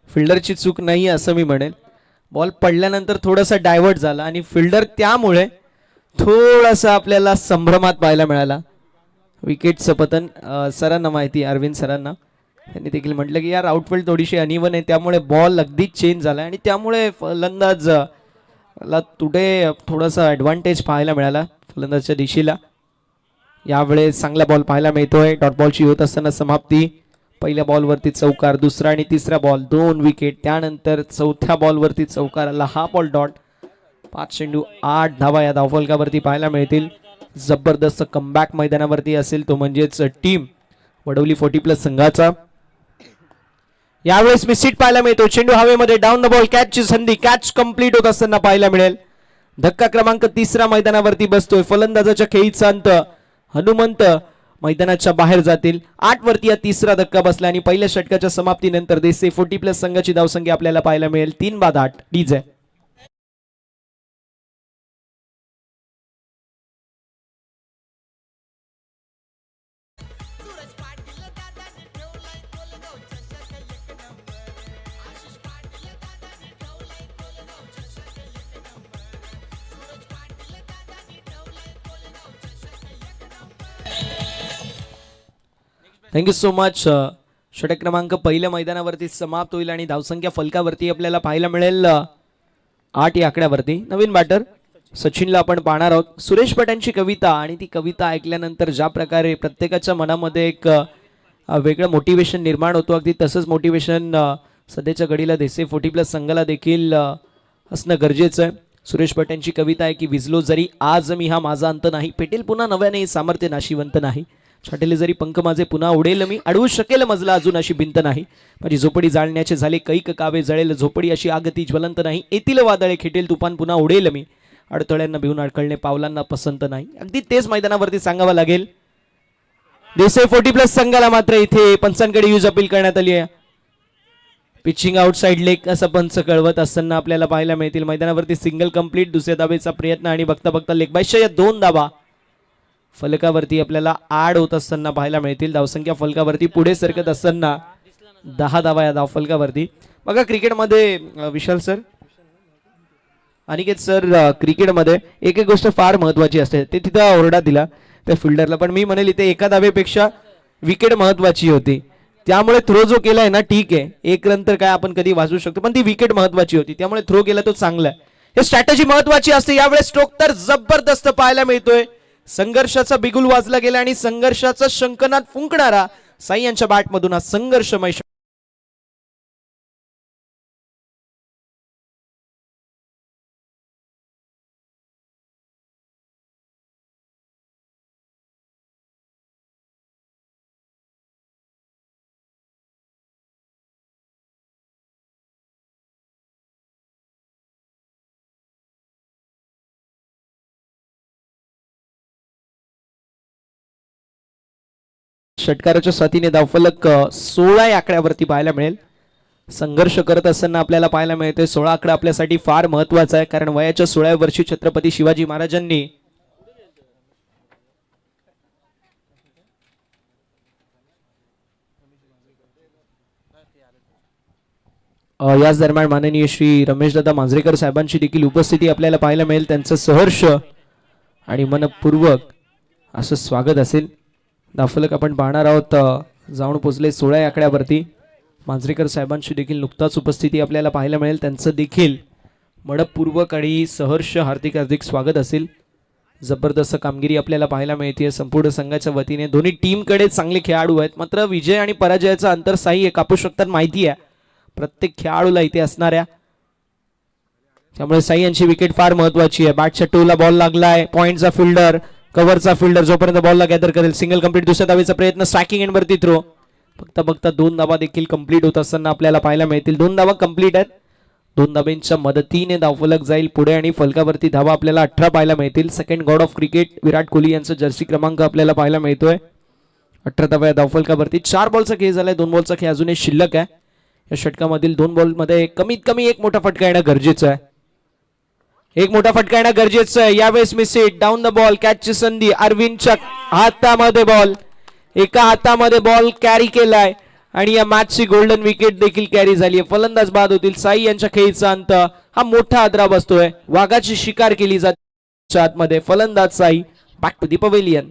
फिल्डरची चूक नाही असं मी म्हणेल. बॉल पडल्यानंतर थोडासा डायव्हर्ट झाला आणि फिल्डर त्यामुळे थोडासा आपल्याला संभ्रमात पाहायला मिळाला. विकेटचं पतन सरांना माहिती, अरविंद सरांना, त्यांनी देखील म्हटलं की यार आउटफील्ड थोडीशी अनइव्हन आहे, त्यामुळे बॉल अगदीच चेंज झाला आणि त्यामुळे फलंदाजला तुडे थोडासा ॲडव्हान्टेज पाहायला मिळाला फलंदाजच्या दिशेला. यावेळेस चांगला बॉल पाहायला मिळतोय. डॉट बॉलची होत असताना समाप्ती. पहिल्या बॉलवरती चौकार, दुसरा आणि तिसरा बॉल 2 विकेट, त्यानंतर चौथ्या बॉलवरती चौकार आला, हा बॉल डॉट. 5 धावा या धावफलकावरती पाहायला मिळतील. जबरदस्त कमबॅक मैदानावरती असेल तो म्हणजेच टीम वडवली 40+ संघाचा. यावेळेस मिसिट पाहायला मिळतो. चेंडू हवेमध्ये, डाऊन द बॉल, कॅचची संधी, कॅच कंप्लीट होत असताना पाहायला मिळेल. धक्का क्रमांक 3 मैदानावरती बसतोय. फलंदाजाच्या खेळीचा अंत. हनुमंत मैदानाच्या बाहेर जातील. 8 वरती या तिसरा धक्का बसला आणि पहिल्या षटकाच्या समाप्तीनंतर देसाई 40+ संघाची धावसंख्या आपल्याला पाहायला मिळेल 3/8 डीजे. Thank you so much. षटक क्रमांक पहिल्या मैदानावरती समाप्त होईल आणि धावसंख्या फलकावरती आपल्याला पाहायला मिळेल 8 या आकड्यावरती. नवीन बॅटर सचिनला आपण पाहणार आहोत. सुरेश भट यांची कविता, आणि ती कविता ऐकल्यानंतर ज्या प्रकारे प्रत्येकाच्या मनामध्ये एक वेगळं मोटिवेशन निर्माण होतो, अगदी तसंच मोटिवेशन सध्याच्या घडीला देसाई 40+ संघाला देखील असणं गरजेचं आहे. सुरेश भट यांची कविता आहे की विजलो जरी आज मी हा माझा अंत नाही, पेटेल पुन्हा नव्याने सामर्थ्य नाशिवंत नाही, छाटेले जरी पंख माझे पुन्हा उडेल मी, अडवू शकेल मजला अजून अशी भिंत नाही, माझी झोपडी जाळण्याचे झाले कैक कावे जळेल झोपडी अशी आग ती ज्वलंत नाही, येतील वादळे खेटेल तुफान पुन्हा उडेल मी, अडथळ्यांना भिवून अडकळणे पावलांना पसंत नाही. अगदी तेच मैदानावरती सांगावं लागेल. देसाई 40+ संघाला मात्र इथे पंचांकडे यूज अपील करण्यात आली आहे. पिचिंग आउटसाइड लेग असं पंच कळवत असताना आपल्याला पाहायला मिळतील. मैदानावरती सिंगल कंप्लीट, दुसऱ्या धावेचा प्रयत्न आणि बघता बघता लेग बायच्या या 2 धावा फलकावरती आपल्याला ऍड होत असताना पाहायला मिळतील. धावसंख्या फलकावरती पुढे सरकत असताना 10 धावा या धाव फलकावरती. बघा क्रिकेटमध्ये विशाल सर अनिकेत सर क्रिकेटमध्ये एक एक गोष्ट फार महत्वाची असते. ते तिथं ओरडा दिला त्या फिल्डरला, पण मी म्हणेल इथे एका धावेपेक्षा विकेट महत्वाची होती. त्यामुळे थ्रो जो केलाय ना ठीक आहे, एक रन तर काय आपण कधी वाचू शकतो, पण ती विकेट महत्वाची होती त्यामुळे थ्रो केला तो चांगला आहे. हे स्ट्रॅटेजी महत्वाची असते. यावेळेस स्ट्रोक तर जबरदस्त पाहायला मिळतोय. संघर्षाचा बिगुल वाजला गेला आणि संघर्षाचा शंखनाद फुंकणारा साई यांच्या बॅटमधून हा संघर्षमय षटकाराच्या साथीने धावफलक 16 या आकड्यावरती पाहायला मिळेल. संघर्ष करत असताना आपल्याला पाहायला मिळते 16 आकडा आपल्यासाठी फार महत्वाचा आहे, कारण वयाच्या 16व्या वर्षी छत्रपती शिवाजी महाराजांनी याच दरम्यान माननीय श्री रमेशदादा मांजरेकर साहेबांची देखील उपस्थिती आपल्याला पाहायला मिळेल. त्यांचं सहर्ष आणि मनपूर्वक असं स्वागत असेल. धावफलक आपण पाहणार आहोत जाऊन पोहोचले 16 या आकड्यावरती. मांजरेकर साहेबांची देखील नुकताच उपस्थिती आपल्याला पाहायला मिळेल. त्यांचं देखील मनपूर्वक आणि सहर्ष हार्दिक हार्दिक स्वागत असेल. जबरदस्त कामगिरी आपल्याला पाहायला मिळते संपूर्ण संघाच्या वतीने. दोन्ही टीमकडे चांगले खेळाडू आहेत, मात्र विजय आणि पराजयाचं अंतर साई कापू शकतात माहिती आहे प्रत्येक खेळाडूला इथे असणाऱ्या. त्यामुळे साई यांची विकेट फार महत्वाची आहे. बॅटच्या टोला बॉल लागलाय. पॉइंटचा फिल्डर, कव्हरचा फिल्डर जोपर्यंत बॉलला गॅदर करेल सिंगल कंप्लीट. दुसऱ्या धावेचा प्रयत्न स्ट्रायकिंग एंडवरती थ्रो. बघता 2 धावा देखील कंप्लीट होत असताना आपल्याला पाहायला मिळतील. 2 धावा कंप्लीट आहेत. 2 धाब्यांच्या मदतीने धावफलक जाईल पुढे आणि फलकावरती धावा आपल्याला 18 पाहायला मिळतील. Second God of cricket Virat Kohli यांचा जर्सी क्रमांक आपल्याला पाहायला मिळतोय. 18 धावा धावफलकावरती. 4 बॉलचा खेळ झालाय. 2 बॉलचा खेळ अजूनही शिल्लक आहे. या षटकामधील 2 बॉलमध्ये कमीत कमी एक मोठा फटका येणं गरजेचं आहे. एक मोठा फटका येणं गरजेचं आहे. यावेळेस miss hit, down the ball, कॅचची संधी. अरविंदच्या हातामध्ये बॉल, एका हातामध्ये बॉल कॅरी केलाय आणि या मॅचची गोल्डन विकेट देखील कॅरी झाली आहे. फलंदाज बाद होतील. साई यांच्या खेळीचा अंत हा मोठा आदरा बसतोय. वाघाची शिकार केली जाते आतमध्ये. फलंदाज Sai. Back to the pavilion.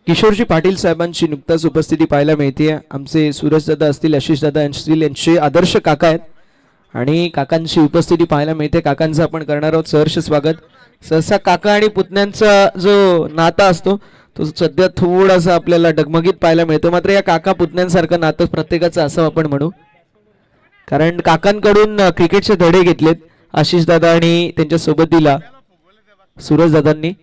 Kishorji Patil साहेबांची नुकताच उपस्थिती पाहायला मिळते. आमचे सूरजदादा असतील, आशिषदादा असतील, यांचे आदर्श काका आहेत आणि काकांची उपस्थिती पाहायला मिळते. काकांचं आपण करणार आहोत सहर्ष स्वागत. सहसा काका आणि पुतण्यांचा जो नाता असतो तो सध्या थोडासा आपल्याला डगमगीत पाहायला मिळतो, मात्र या काका पुतण्यांसारखं नातं प्रत्येकाचं असं आपण म्हणू, कारण काकांकडून क्रिकेटचे धडे घेतलेत आशिषदादा आणि त्यांच्या सोबतीला सूरजदादांनी,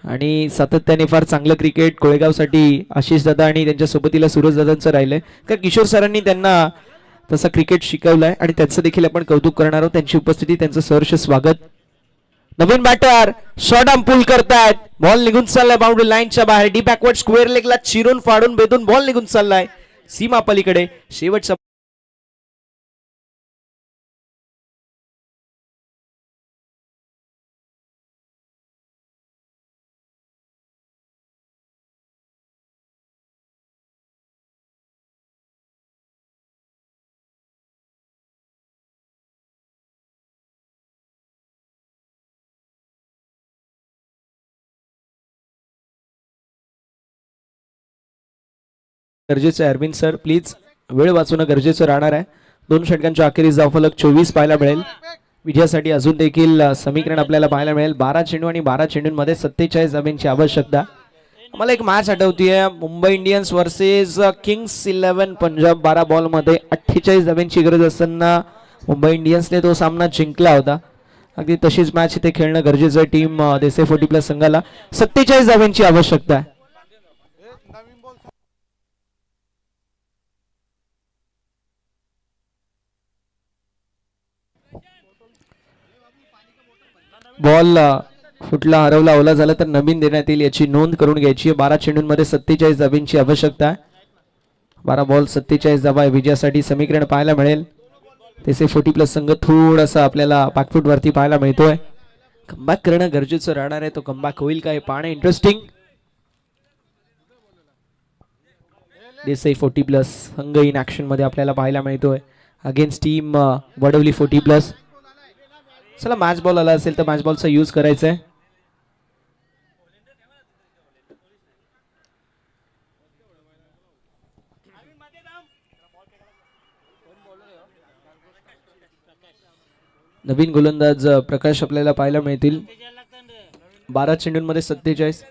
आणि सातत्याने फार चांगलं क्रिकेट कोळेगावसाठी आशिषदादा आणि त्यांच्या सोबतीला सूरजदादांचं राहिलंय. का किशोर सरांनी त्यांना तसं क्रिकेट शिकवलंय आणि त्यांचं देखील आपण कौतुक करणार आहोत. त्यांची उपस्थिती, त्यांचं सहर्ष स्वागत. नवीन बॅटर शॉर्ट आर्म पुल करतायत. बॉल निघून चाललाय बाउंड्री लाईनच्या बाहेर. डी बॅकवर्ड स्क्वेअर लेगला चिरून फाडून बेदून बॉल निघून चाललाय सीमा पलीकडे. शेवटचा गरजेचं आहे. अरविंद सर प्लीज वेळ वाचवणं गरजेचं राहणार आहे. 2 षटकांच्या अखेरीस धावफलक 24 पाहायला मिळेल. विजयासाठी अजून देखील समीकरण आपल्याला पाहायला मिळेल. 12 चेंडू आणि 12 चेंडूंमध्ये 47 धाब्यांची आवश्यकता. मला एक मॅच आठवतीये, Mumbai Indians versus Kings 11 Punjab. 12 बॉलमध्ये 48 धाब्यांची गरज असताना मुंबई इंडियन्सने तो सामना जिंकला होता. अगदी तशीच मॅच इथे खेळणं गरजेचं आहे. टीम देसाई 40+ संघाला 47 धाब्यांची आवश्यकता आहे. बॉल फुटला हरवला ओला झाला तर नवीन देण्यात येईल याची नोंद करून घ्यायची आहे. 12 चेंडूंमध्ये 47 धावांची आवश्यकता आहे. 12 बॉल 47 धावा विजयासाठी समीकरण पाहायला मिळेल. तसे 40+ संघ थोडासा आपल्याला बॅकफूट वरती पाहायला मिळतोय. कमबॅक करणं गरजेचं राहणार आहे. तो कमबॅक होईल काय पाहणं इंटरेस्टिंग. देसाई 40+ संघ इन ऍक्शन मध्ये आपल्याला पाहायला मिळतोय अगेन्स्ट टीम वडवली 40+. चला मॅच बॉल आला असेल तर मॅच बॉलचा यूज करायचा आहे. नवीन गोलंदाज प्रकाश आपल्याला पाहायला मिळतील. 12 चेंडूंमध्ये 47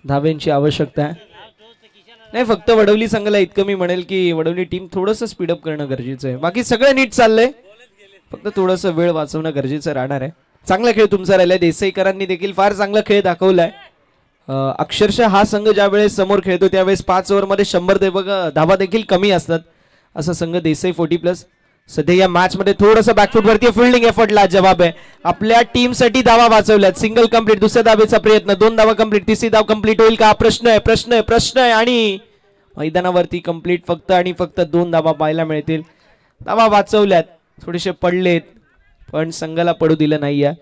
धाव्यांची आवश्यकता आहे. नाही फक्त वडवली संघाला इतकं मी म्हणेल की वडवली टीम थोडंसं स्पीडअप करणं गरजेचं आहे. बाकी सगळं नीट चाललंय, फक्त थोडंसं वेळ वाचवणं गरजेचं राहणार आहे. चांगला खेळ तुमचा राहिलाय. देसाईकरांनी देखील फार चांगला खेळ दाखवलाय. अक्षरशः हा संघ ज्या वेळेस समोर खेळतो त्यावेळेस 5 ओव्हरमध्ये 100 धावा देखील कमी असतात. असा संघ देसाई 40+. सध्या या मॅच मध्ये थोडंसं बॅकफूट वरती फिल्डिंग एफर्टला जवाब आहे. आपल्या टीम साठी धावा वाचवल्यात. सिंगल कंप्लीट, दुसऱ्या धावेचा प्रयत्न, 2 धावा कंप्लीट, तिसरी धाव कंप्लीट होईल का प्रश्न आहे आणि मैदानावरती कंप्लीट फक्त आणि फक्त 2 धावा पाहायला मिळतील. धावा वाचवल्यात, थोडेसे पडलेत पण संघाला पडू दिलं नाहीये.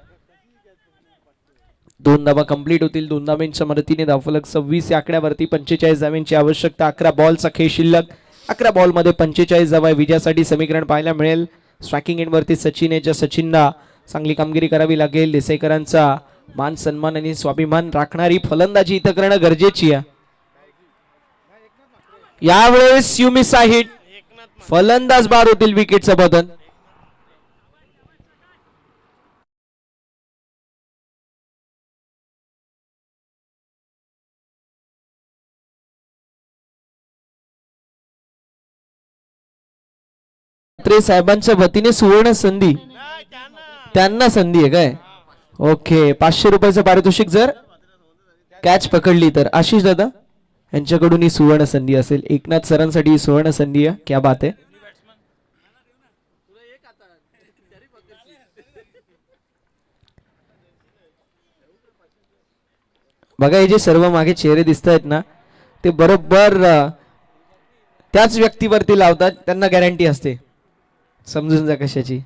2 धावा कंप्लीट होतील. 2 धावांच्या मदतीने धावफलक 26 या आकड्यावरती 45 धावांची आवश्यकता. 11 बॉलचा खेळ शिल्लक. 11 बॉल मध्ये 45 धावा विजयासाठी समीकरण पाहायला मिळेल. स्ट्रायकिंग एंड वरती सचिन आहे, ज्या सचिनला चांगली कामगिरी करावी लागेल. देसाईकरांचा मान सन्मान आणि स्वाभिमान राखणारी फलंदाजी इथं करणं गरजेची आहे. यावेळेस युमिसा हिट, फलंदाज बाद होतील. विकेटचं बदल. साहेबांच्या वतीने सुवर्ण संधी, त्यांना संधी आहे काय? ओके, 500 रुपयाचं पारितोषिक जर कॅच पकडली तर. आशिष दादा यांच्याकडून ही सुवर्ण संधी असेल. एकनाथ सरांसाठी ही सुवर्ण संधी आहे. क्या बात आहे. बघा हे जे सर्व मागे चेहरे दिसत आहेत ना, ते बरोबर त्याच व्यक्तीवरती लावतात. त्यांना गॅरंटी असते, समजून जा कशाची.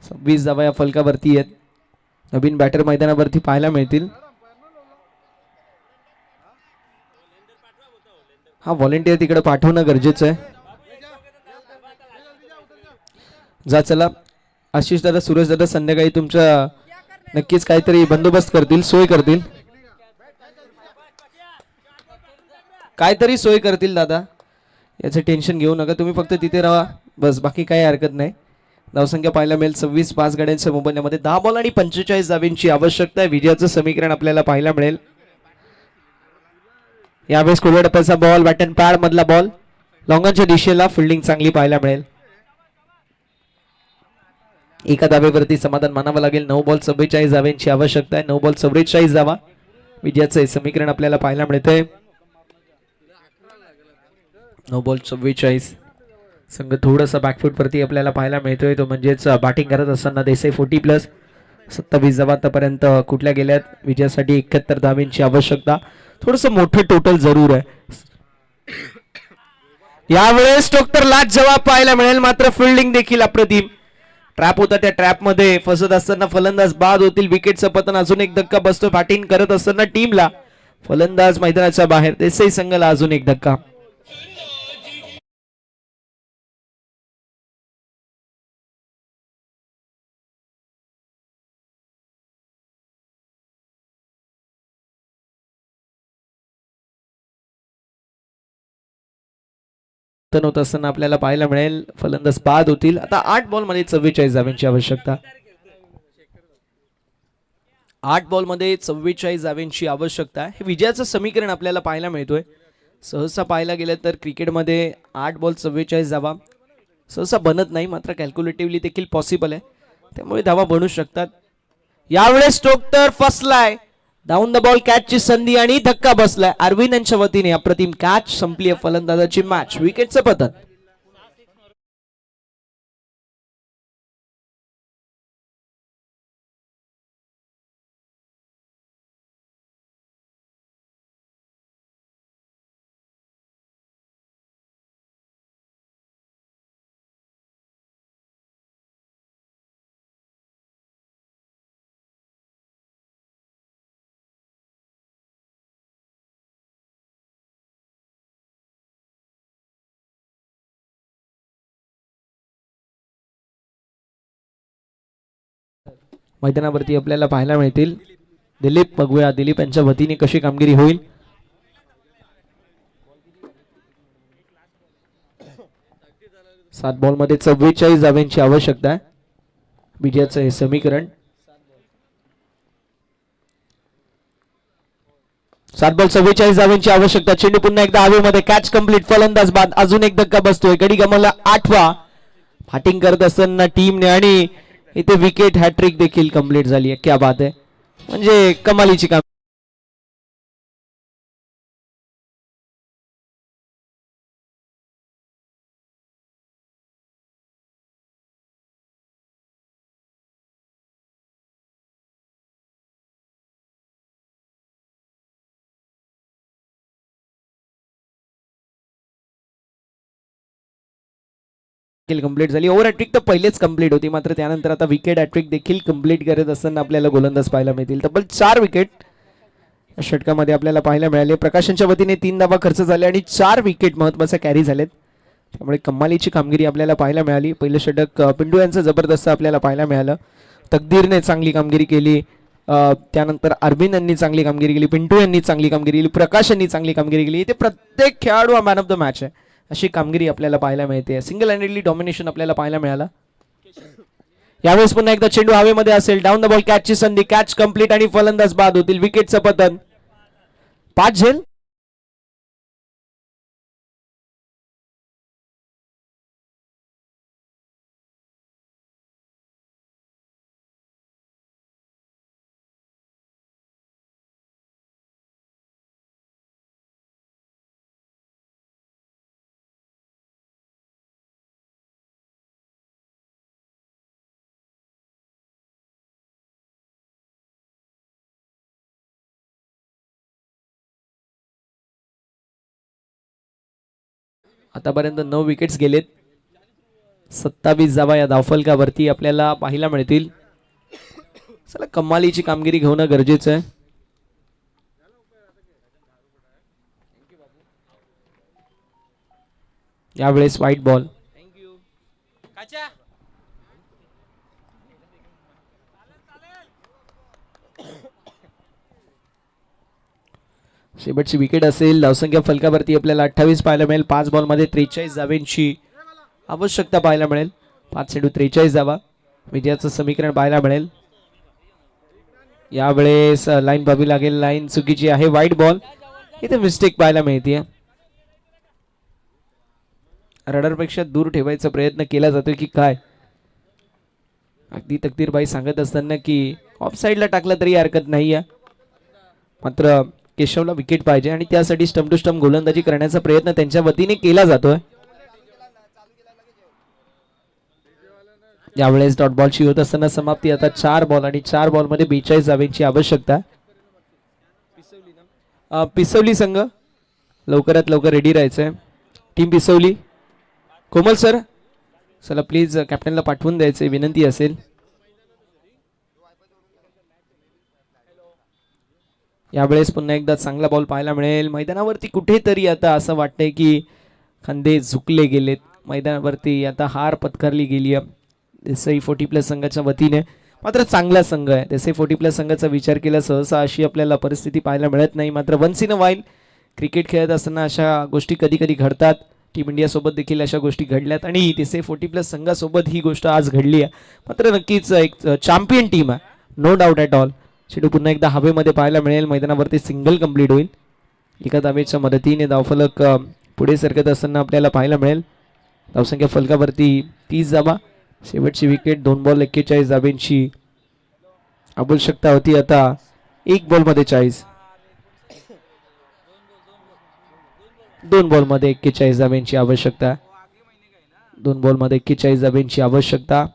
26 धावा या फलकावरती आहेत. नवीन बॅटर मैदानावरती पाहायला मिळतील. हा व्हॉलेंटियर तिकडे पाठवणं गरजेचं आहे. जा चला आशिष दादा, सूरज दादा संध्याकाळी तुमच्या नक्कीच काहीतरी बंदोबस्त करतील, सोय करतील, काहीतरी सोय करतील दादा. याचं टेन्शन घेऊ नका तुम्ही, फक्त तिथे राहा बस, बाकी काही हरकत नाही. धावसंख्या पाहायला मिळेल 26 गड्यांच्या मोबाईलमध्ये. 10 बॉल आणि 45 धावांची आवश्यकता आहे. विजयाचं समीकरण आपल्याला पाहायला मिळेल. यावेळेस कोलवडप्पाचा बॉल, बॅट अँड पॅड मधला बॉल, लॉंगॉनच्या दिशेला. फिल्डिंग चांगली पाहायला मिळेल. एका धावेवरती समाधान मानावं लागेल. 9 बॉल 44 धावांची आवश्यकता आहे. 9 बॉल 44 धावा विजयाचं समीकरण आपल्याला पाहायला मिळतंय. 9 बॉल 44. संघ थोडासा बॅकफूट वरती आपल्याला पाहायला मिळतोय. तो म्हणजेच बॅटिंग करत असताना देसाई 40+. 27 धावा आतापर्यंत कुठल्या गेल्यात. विजयासाठी 71 धावांची आवश्यकता. थोडस मोठं टोटल जरूर आहे. यावेळेस टोक्टर लाच जवाब पाहायला मिळेल, मात्र फिल्डिंग देखील अप्रतिम. ट्रॅप होता, त्या ट्रॅप मध्ये फसत असताना फलंदाज बाद होतील. विकेटचं पतन. अजून एक धक्का बसतो बॅटिंग करत असताना टीमला. फलंदाज मैदानाच्या बाहेर. देसाई संघाला अजून एक धक्का. होत असताना आपल्याला पाहायला मिळेल. फलंदाज बाद होतील. आता 8 बॉल मध्ये 44 धावांची आवश्यकता. 8 बॉल मध्ये 44 धावांची आवश्यकता. हे विजयाचं समीकरण आपल्याला पाहायला मिळतोय. सहसा पाहायला गेलं तर क्रिकेटमध्ये 8 बॉल 44 धावा सहसा बनत नाही, मात्र कॅल्क्युलेटिव्हली देखील पॉसिबल आहे. त्यामुळे धावा बनू शकतात. यावेळेस टोक्टर फसलाय. डाऊन द बॉल कॅचची संधी आणि धक्का बसलाय. अरविंद यांच्या वतीने अप्रतिम कॅच. संपली फलंदाजाची मॅच. विकेटचं पतन. मैदानावरती आपल्याला पाहायला मिळतील. दिलीप बघूया दिलीप यांच्या वतीने कशी कामगिरी होईल. सात बॉल मध्ये 44 धावांची आवश्यकता आहे. विजयाचं हे समीकरण. 7 बॉल 44 धावांची आवश्यकता. चेंडू पुन्हा एकदा हवेमध्ये कॅच कंप्लीट. फलंदाज बाद. अजून एक धक्का बसतोय. गडी गमावला 8वा. बॅटिंग करत असताना टीमने आणि इथे विकेट हॅट्रिक देखील कंप्लीट झाली आहे. क्या बात आहे. म्हणजे कमालीची काम. कंप्लीट झाली. ओव्हर हॅट्रिक तर पहिलेच कंप्लीट होती, मात्र त्यानंतर आता विकेट हॅट्रिक देखील कंप्लीट करत असताना आपल्याला गोलंदाज पाहायला मिळतील. तब्बल 4 विकेट षटकामध्ये आपल्याला पाहायला मिळाले. प्रकाशांच्या वतीने 3 धावा खर्च झाले आणि 4 विकेट महत्वाचे कॅरी झालेत. त्यामुळे कमालीची कामगिरी आपल्याला पाहायला मिळाली. पहिलं षटक पिंटू यांचं जबरदस्त आपल्याला पाहायला मिळालं. तकदीरने चांगली कामगिरी केली. त्यानंतर अरविंद यांनी चांगली कामगिरी केली. पिंटू यांनी चांगली कामगिरी केली. प्रकाश यांनी चांगली कामगिरी केली. इथे प्रत्येक खेळाडू हा मॅन ऑफ द मॅच आहे अशी कामगिरी आपल्याला पाहायला मिळते. सिंगल हँडेडली डॉमिनेशन आपल्याला पाहायला मिळालं. यावेळेस पुन्हा एकदा चेंडू हवेमध्ये असेल. डाऊन द बॉल कॅचची संधी. कॅच कंप्लीट आणि फलंदाज बाद होतील. विकेटचं पतन. 5 झेल. आतापर्यंत 9 विकेट्स गेलेत. 27 धावा या धावफलकावरती आपल्याला पाहायला मिळतील. चला कमालीची कामगिरी घेणं गरजेचं आहे. यावेळेस व्हाईट बॉल. शेवटची विकेट असेल. धावसंख्या फलकावरती आपल्याला 28 पाहायला मिळेल. 5 बॉल मध्ये 43 धावांची आवश्यकता पाहायला मिळेल. 5 चेंडू 43 धावा. विजयाचं समीकरण पाहायला मिळेल. यावेळेस लाईन पाहावी लागेल. लाईन चुकीची आहे. White ball. इथे मिस्टेक पाहायला मिळते. रडारपेक्षा दूर ठेवायचा प्रयत्न केला जातोय की काय. अगदी तकदीरबाई सांगत असताना की ऑफ साईडला टाकला तरी हरकत नाही आहे, मात्र केशवला विकेट पाहिजे आणि त्यासाठी स्टंप टू स्टंप गोलंदाजी करण्याचा प्रयत्न त्यांच्या वतीने केला जातोय. यावेळेस डॉट बॉलची होत असताना समाप्ती. आता 4 बॉल आणि 4 बॉल मध्ये 42 धावांची आवश्यकता. पिसवली संघ लवकरात लवकर रेडी राहायचंय. टीम पिसवली. कोमल सर चला प्लीज कॅप्टनला पाठवून द्यायचे विनंती असेल. यावेळेस पुन्हा एकदा चांगला बॉल पाहायला मिळेल. मैदानावरती कुठेतरी आता असं वाटतंय की खांदे झुकले गेलेत. मैदानावरती आता हार पत्करली गेली आहे देसाई 40+ संघाच्या वतीने. मात्र चांगला संघ आहे देसाई 40+ संघाचा विचार केला सहसा अशी आपल्याला परिस्थिती पाहायला मिळत नाही. मात्र once in a while cricket खेळत असताना अशा गोष्टी कधी कधी घडतात. टीम इंडिया सोबत देखील अशा गोष्टी घडल्यात आणि देसाई 40+ संघासोबत ही गोष्ट आज घडली आहे. मात्र नक्कीच एक चॅम्पियन टीम आहे, नो डाऊट ॲट ऑल. चेंडू पुन्हा एकदा हवेमध्ये पाहायला मिळेल. मैदानावरती सिंगल कंप्लीट होईल. एका धावेच्या मदतीने धावफलक पुढे सरकत असताना आपल्याला पाहायला मिळेल. धावसंख्या फलकावरती 30 धावा. शेवटची विकेट 2 बॉल 41 धावांची आवश्यकता होती. आता 1 बॉल मध्ये 40. 2 बॉल मध्ये 41 धावांची आवश्यकता. 2 बॉल मध्ये 41 धावांची आवश्यकता.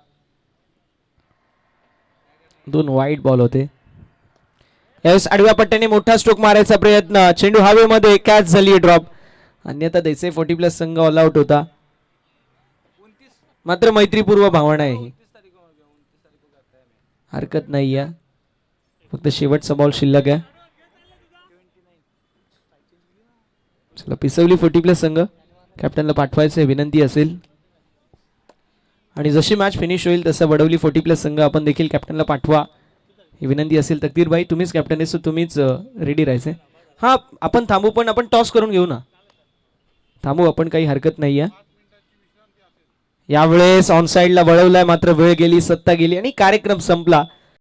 2 वाईट बॉल होते. यावेळेस आडव्या पट्ट्याने मोठा स्ट्रोक मारायचा प्रयत्न. चेंडू हवेमध्ये कॅच झाली ड्रॉप. अन्यथा देसाई 40+ संघ ऑल आउट होता. मात्र मैत्रीपूर्व भावना आहे ही, हरकत नाही आहे. फक्त शेवटचा बॉल शिल्लक आहे. चला पिसवली 40+ संघ कॅप्टनला पाठवायचं विनंती असेल आणि जशी मॅच फिनिश होईल तसं वडवली 40+ संघ आपण देखील कॅप्टनला पाठवा ही विनंती असेल तकदीरबाई, तुम्हीच कॅप्टन आहे, सो तुम्हीच रेडी राहायचंय. हां, आपण थांबू, पण आपण टॉस करून घेऊ ना. थांबू आपण, काही हरकत नाही आहे. यावेळेस ऑन साईडला वळवलाय, मात्र वेळ गेली, सत्ता गेली आणि कार्यक्रम संपला.